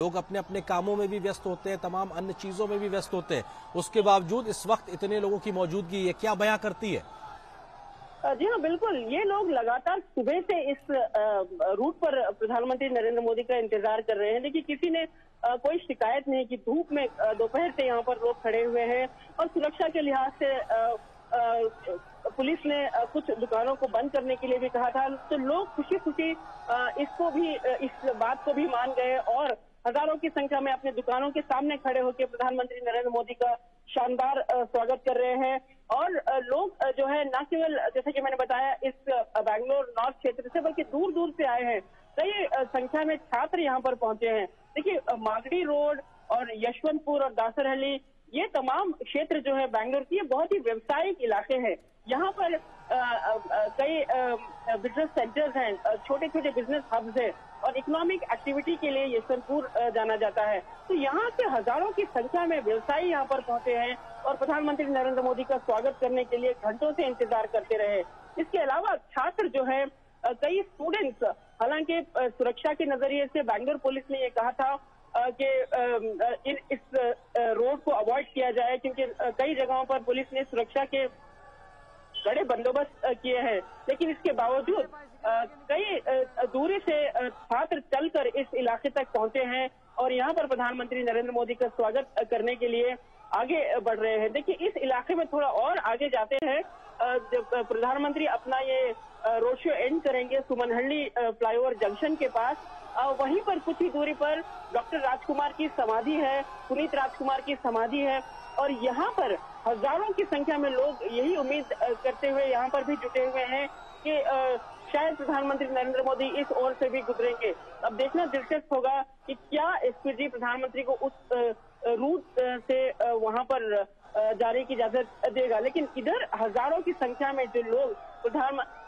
लोग अपने अपने कामों में भी व्यस्त होते हैं, तमाम अन्य चीजों में भी व्यस्त होते हैं। उसके बावजूद इस वक्त इतने लोगों की मौजूदगी ये क्या बयां करती है? जी हाँ, बिल्कुल। ये लोग लगातार सुबह से इस रूट पर प्रधानमंत्री नरेंद्र मोदी का इंतजार कर रहे हैं। देखिए, किसी ने कोई शिकायत नहीं की। धूप में दोपहर से यहाँ पर लोग खड़े हुए हैं और सुरक्षा के लिहाज से पुलिस ने कुछ दुकानों को बंद करने के लिए भी कहा था। तो लोग खुशी खुशी इसको भी इस बात को भी मान गए और हजारों की संख्या में अपने दुकानों के सामने खड़े होकर प्रधानमंत्री नरेंद्र मोदी का शानदार स्वागत कर रहे हैं। और लोग जो है न केवल जैसे कि मैंने बताया इस बैंगलोर नॉर्थ क्षेत्र से, बल्कि दूर दूर से आए हैं। कई संख्या में छात्र यहाँ पर पहुंचे हैं। देखिए, मागडी रोड और यशवंतपुर और दासरहली, ये तमाम क्षेत्र जो है बैंगलोर की, ये बहुत ही व्यावसायिक इलाके हैं। यहाँ पर कई बिजनेस सेंटर्स हैं, छोटे छोटे बिजनेस हब्स हैं और इकोनॉमिक एक्टिविटी के लिए यशवंतपुर जाना जाता है। तो यहाँ से हजारों की संख्या में व्यवसायी यहाँ पर पहुंचे हैं और प्रधानमंत्री नरेंद्र मोदी का स्वागत करने के लिए घंटों से इंतजार करते रहे। इसके अलावा छात्र जो है, कई स्टूडेंट्स, हालांकि सुरक्षा के नजरिए से बैंगलोर पुलिस ने ये कहा था कि इस रोड को अवॉइड किया जाए, क्योंकि कई जगहों पर पुलिस ने सुरक्षा के बड़े बंदोबस्त किए हैं। लेकिन इसके बावजूद कई दूरी से छात्र चलकर इस इलाके तक पहुंचे हैं और यहाँ पर प्रधानमंत्री नरेंद्र मोदी का स्वागत करने के लिए आगे बढ़ रहे हैं। देखिए, इस इलाके में थोड़ा और आगे जाते हैं, जब प्रधानमंत्री अपना ये रोड शो एंड करेंगे सुमनहल्ली फ्लाईओवर जंक्शन के पास, वहीं पर कुछ ही दूरी पर डॉक्टर राजकुमार की समाधि है, पुनीत राजकुमार की समाधि है और यहाँ पर हजारों की संख्या में लोग यही उम्मीद करते हुए यहाँ पर भी जुटे हुए हैं कि शायद प्रधानमंत्री नरेंद्र मोदी इस ओर से भी गुजरेंगे। अब देखना दिलचस्प होगा कि क्या एसपीजी प्रधानमंत्री को उस रूट से वहां पर जाने की इजाजत देगा। लेकिन इधर हजारों की संख्या में जो लोग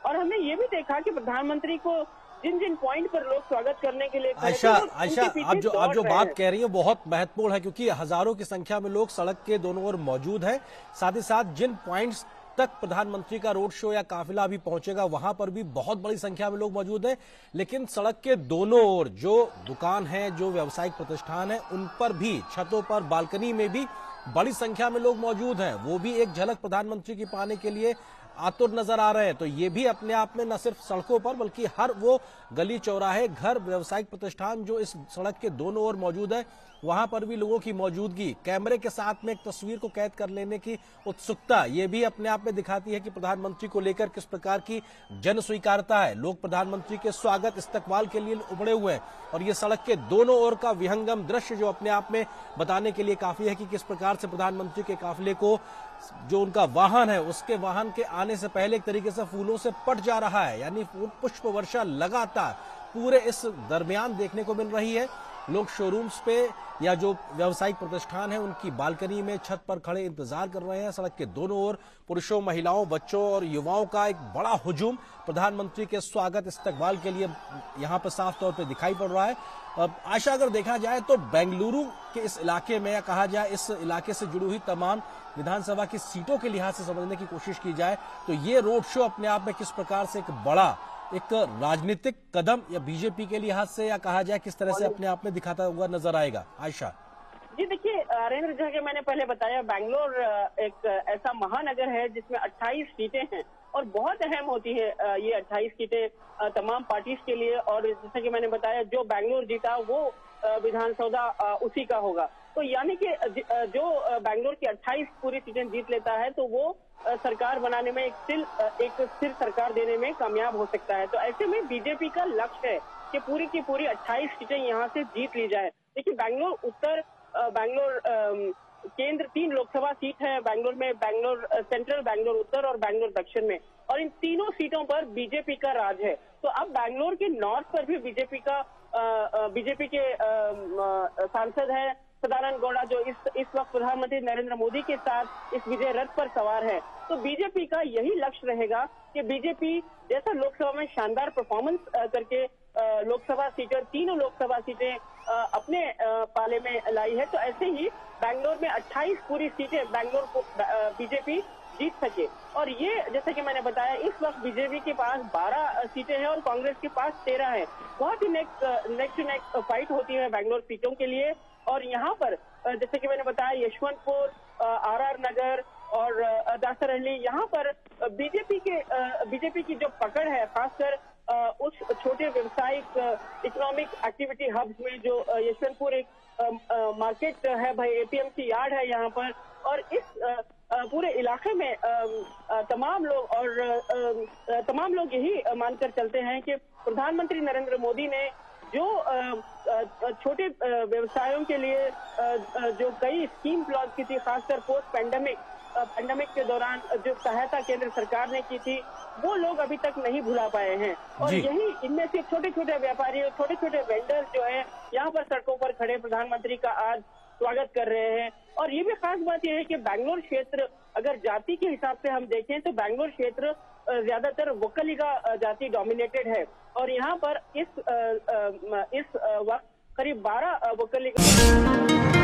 और हमने ये भी देखा कि प्रधानमंत्री को जिन जिन पॉइंट पर लोग स्वागत करने के लिए आयशा, आप जो बात कह रही है बहुत महत्वपूर्ण है, क्योंकि हजारों की संख्या में लोग सड़क के दोनों ओर मौजूद हैं। साथ ही साथ जिन पॉइंट्स तक प्रधानमंत्री का रोड शो या काफिला भी पहुंचेगा वहां पर भी बहुत बड़ी संख्या में लोग मौजूद हैं। लेकिन सड़क के दोनों ओर जो दुकान है, जो व्यावसायिक प्रतिष्ठान है, उन पर भी, छतों पर, बालकनी में भी बड़ी संख्या में लोग मौजूद हैं। वो भी एक झलक प्रधानमंत्री की पाने के लिए आतुर नजर आ रहे हैं। तो ये भी अपने आप में न सिर्फ सड़कों पर बल्कि हर वो गली, चौराहे, घर, व्यावसायिक प्रतिष्ठान जो इस सड़क के दोनों ओर मौजूद है, वहां पर भी लोगों की मौजूदगी, कैमरे के साथ में एक तस्वीर को कैद कर लेने की उत्सुकता, ये भी अपने आप में दिखाती है कि प्रधानमंत्री को लेकर किस प्रकार की जन स्वीकारता है। लोग प्रधानमंत्री के स्वागत, इस्तकबाल के लिए उमड़े हुए हैं और ये सड़क के दोनों ओर का विहंगम दृश्य जो अपने आप में बताने के लिए काफी है कि किस प्रकार से प्रधानमंत्री के काफिले को, जो उनका वाहन है, उसके वाहन के आने से पहले एक तरीके से फूलों से पट जा रहा है। यानी पुष्प वर्षा लगातार पूरे इस दरमियान देखने को मिल रही है। लोग शोरूम्स पे या जो व्यावसायिक प्रतिष्ठान है उनकी बालकनी में, छत पर खड़े इंतजार कर रहे हैं। सड़क के दोनों ओर पुरुषों, महिलाओं, बच्चों और युवाओं का एक बड़ा हुजूम प्रधानमंत्री के स्वागत, इस्तकबाल के लिए यहाँ पर साफ तौर पे दिखाई पड़ रहा है। आशा, अगर देखा जाए तो बेंगलुरु के इस इलाके में, या कहा जाए इस इलाके से जुड़ी हुई तमाम विधानसभा की सीटों के लिहाज से समझने की कोशिश की जाए तो ये रोड शो अपने आप में किस प्रकार से एक बड़ा एक राजनीतिक कदम या बीजेपी के लिहाज से, या कहा जाए किस तरह से अपने आप में दिखाता हुआ नजर आएगा? आयशा जी, देखिए नरेंद्र, जैसा कि मैंने पहले बताया, बैंगलोर एक ऐसा महानगर है जिसमें 28 सीटें हैं और बहुत अहम होती है ये 28 सीटें तमाम पार्टीज के लिए। और जैसा कि मैंने बताया, जो बैंगलोर जीता वो विधानसभा उसी का होगा। तो यानी कि जो बैंगलोर की 28 पूरी सीटें जीत लेता है तो वो सरकार बनाने में एक स्थिर सरकार देने में कामयाब हो सकता है। तो ऐसे में बीजेपी का लक्ष्य है कि पूरी की पूरी 28 सीटें यहाँ से जीत ली जाए। देखिए, बैंगलोर उत्तर, बैंगलोर केंद्र, 3 लोकसभा सीट है बैंगलोर में, बैंगलोर सेंट्रल, बैंगलोर उत्तर और बैंगलोर दक्षिण में, और इन तीनों सीटों पर बीजेपी का राज है। तो अब बैंगलोर के नॉर्थ पर भी बीजेपी के सांसद है सदानंद गौड़ा, जो इस वक्त प्रधानमंत्री नरेंद्र मोदी के साथ इस विजय रथ पर सवार है। तो बीजेपी का यही लक्ष्य रहेगा कि बीजेपी जैसा लोकसभा में शानदार परफॉर्मेंस करके लोकसभा सीटें, तीनों लोकसभा सीटें अपने पाले में लाई है, तो ऐसे ही बैंगलोर में 28 पूरी सीटें बैंगलोर को बीजेपी जीत सके। और ये जैसे कि मैंने बताया, इस वक्त बीजेपी के पास 12 सीटें हैं और कांग्रेस के पास 13 है। बहुत ही नेक टू नेक फाइट होती है बैंगलोर सीटों के लिए। और यहाँ पर जैसे कि मैंने बताया, यशवंतपुर, आरआर नगर और दासरहली, यहाँ पर बीजेपी की जो पकड़ है, खासकर उस छोटे व्यावसायिक इकोनॉमिक एक्टिविटी हब्स में, जो यशवंतपुर एक मार्केट है भाई, एपीएमसी यार्ड है यहाँ पर। और इस पूरे इलाके में तमाम लोग यही मानकर चलते हैं कि प्रधानमंत्री नरेंद्र मोदी ने जो छोटे व्यवसायों के लिए जो कई स्कीम लॉन्च की थी, खासकर पोस्ट पैंडेमिक के दौरान जो सहायता केंद्र सरकार ने की थी, वो लोग अभी तक नहीं भुला पाए हैं। और यही इनमें से छोटे छोटे व्यापारी, छोटे छोटे वेंडर्स जो है, यहाँ पर सड़कों पर खड़े प्रधानमंत्री का आज स्वागत कर रहे हैं। और ये भी खास बात यह है कि बैंगलोर क्षेत्र, अगर जाति के हिसाब से हम देखें तो बैंगलोर क्षेत्र ज्यादातर वोकलिगा जाति डोमिनेटेड है। और यहाँ पर इस वक्त करीब 12 वोकलिगा